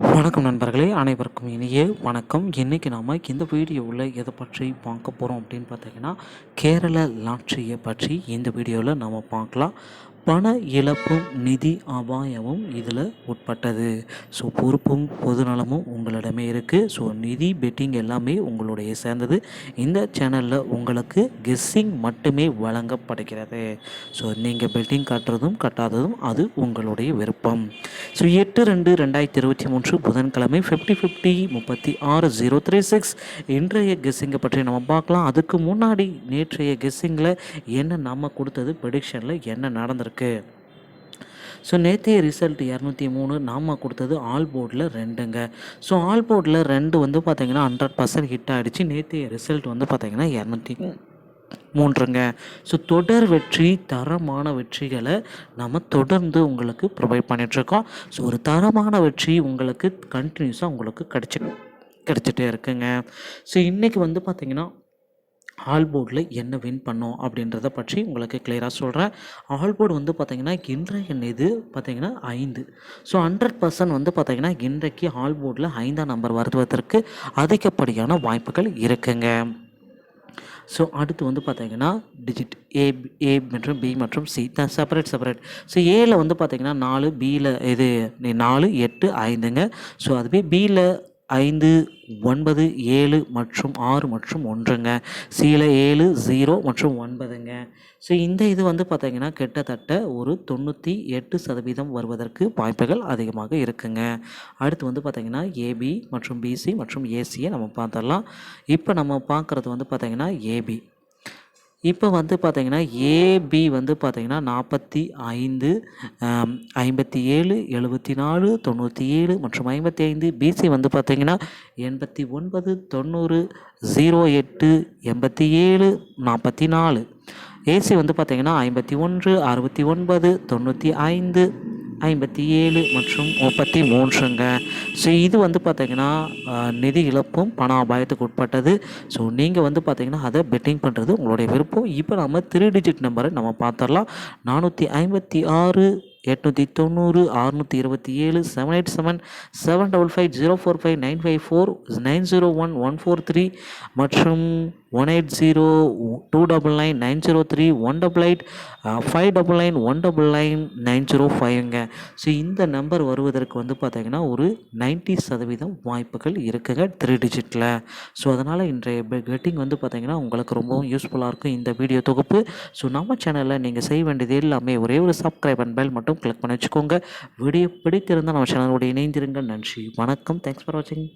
வணக்கம் நண்பர்களே, அனைவருக்கும் இனிய வணக்கம். இன்றைக்கி நாம் இந்த வீடியோவில் எதை பற்றி பார்க்க போகிறோம் அப்படின்னு பார்த்தீங்கன்னா, கேரள லாட்டரியை பற்றி இந்த வீடியோவில் நம்ம பார்க்கலாம். பண இழப்பும் நிதி அபாயமும் இதில் உட்பட்டது. ஸோ பொறுப்பும் பொதுநலமும் உங்களிடமே இருக்குது. ஸோ நிதி பெட்டிங் எல்லாமே உங்களுடைய சேர்ந்தது. இந்த சேனலில் உங்களுக்கு கெஸ்ஸிங் மட்டுமே வழங்கப்படுகிறது. ஸோ நீங்கள் பெட்டிங் கட்டுறதும் கட்டாததும் அது உங்களுடைய விருப்பம். ஸோ 8/2/2023 புதன்கிழமை 50/50/36/036 இன்றைய கெஸ்ஸிங்கை பற்றி நம்ம பார்க்கலாம். அதுக்கு முன்னாடி நேற்றைய கெஸ்ஸிங்கில் என்ன நம்ம கொடுத்தது, ப்ரெடிக்ஷனில் என்ன நடந்திருக்கு. ஸோ நேற்றைய ரிசல்ட் 203, நாம் கொடுத்தது ஆல் போர்டில் 2ங்க. ஸோ ஆல் போர்டில் 2 வந்து பார்த்திங்கன்னா 100% ஹிட் ஆகிடுச்சு. நேற்றைய ரிசல்ட் வந்து பார்த்திங்கன்னா 203ங்க. ஸோ தொடர் வெற்றி, தரமான வெற்றிகளை நம்ம தொடர்ந்து உங்களுக்கு ப்ரொவைட் பண்ணிகிட்ருக்கோம். ஸோ ஒரு தரமான வெற்றி உங்களுக்கு கண்டினியூஸாக உங்களுக்கு கிடச்சிட்டே இருக்குங்க. ஸோ இன்றைக்கி வந்து பார்த்திங்கன்னா ஆல் போர்டில் என்ன வின் பண்ணோம் அப்படின்றத பற்றி உங்களுக்கு கிளியராக சொல்கிறேன். ஆல் போர்டு வந்து பார்த்திங்கன்னா இன்றைய இது பார்த்திங்கன்னா 5. ஸோ 100% வந்து பார்த்திங்கன்னா இன்றைக்கு ஆல் போர்டில் 5ஆம் நம்பர் வருவதற்கு அதிகப்படியான வாய்ப்புகள் இருக்குங்க. ஸோ அடுத்து வந்து பார்த்திங்கன்னா டிஜிட் ஏ மற்றும் பி மற்றும் சி தான் செப்பரேட். ஸோ ஏல வந்து பார்த்திங்கன்னா 4, பியில் இது 4, 8, 5ங்க. ஸோ அதுவே பியில் 5, 9, 7 மற்றும் 6 மற்றும் 1ங்க. சியில் 7, 0 மற்றும் 9ங்க. ஸோ இந்த இது வந்து பார்த்திங்கன்னா கிட்டத்தட்ட ஒரு 98% வருவதற்கு வாய்ப்புகள் அதிகமாக இருக்குங்க. அடுத்து வந்து பார்த்திங்கன்னா ஏபி மற்றும் பிசி மற்றும் ஏசியை நம்ம பார்த்துடலாம். இப்போ நம்ம பார்க்குறது வந்து பார்த்திங்கன்னா ஏபி. இப்போ வந்து பார்த்திங்கன்னா ஏபி வந்து பார்த்திங்கன்னா 45, 57, 74, 97 மற்றும் 55. பிசி வந்து பார்த்திங்கன்னா 89, 90, 08, 87, 44. ஏசி வந்து பார்த்திங்கன்னா 51, 69, 95, 57 மற்றும் 33ங்க. ஸோ இது வந்து பார்த்திங்கன்னா நிதி இழப்பும் பண அபாயத்துக்கு உட்பட்டது. ஸோ நீங்கள் வந்து பார்த்திங்கன்னா அதை பெட்டிங் பண்ணுறது உங்களுடைய விருப்பம். இப்போ நம்ம 3 டிஜிட் நம்பரை நம்ம பார்த்துடலாம். 456, 890, 627, 787, 755, 045, 954, 901, 143 மற்றும் 180, 299, 903, 188, 599, 199, 905ங்க. ஸோ இந்த நம்பர் வருவதற்கு வந்து பார்த்திங்கன்னா ஒரு 90% வாய்ப்புகள் இருக்குங்க 3 டிஜிட்டில். ஸோ அதனால் இன்றைய பெட்டிங் வந்து பார்த்திங்கன்னா உங்களுக்கு ரொம்பவும் யூஸ்ஃபுல்லாக இருக்கும் இந்த வீடியோ தொகுப்பு. ஸோ நம்ம சேனலில் நீங்கள் செய்ய வேண்டியது எல்லாமே ஒரே ஒரு சப்ஸ்கிரைப் அண்ட் பெல் மட்டும் கிளிக் பண்ணி வச்சுக்கோங்க. வீடியோ பிடித்திருந்தால் நம்ம சேனலோடு இணைந்திருங்க. நன்றி, வணக்கம். தேங்க்ஸ் ஃபார் வாட்சிங்.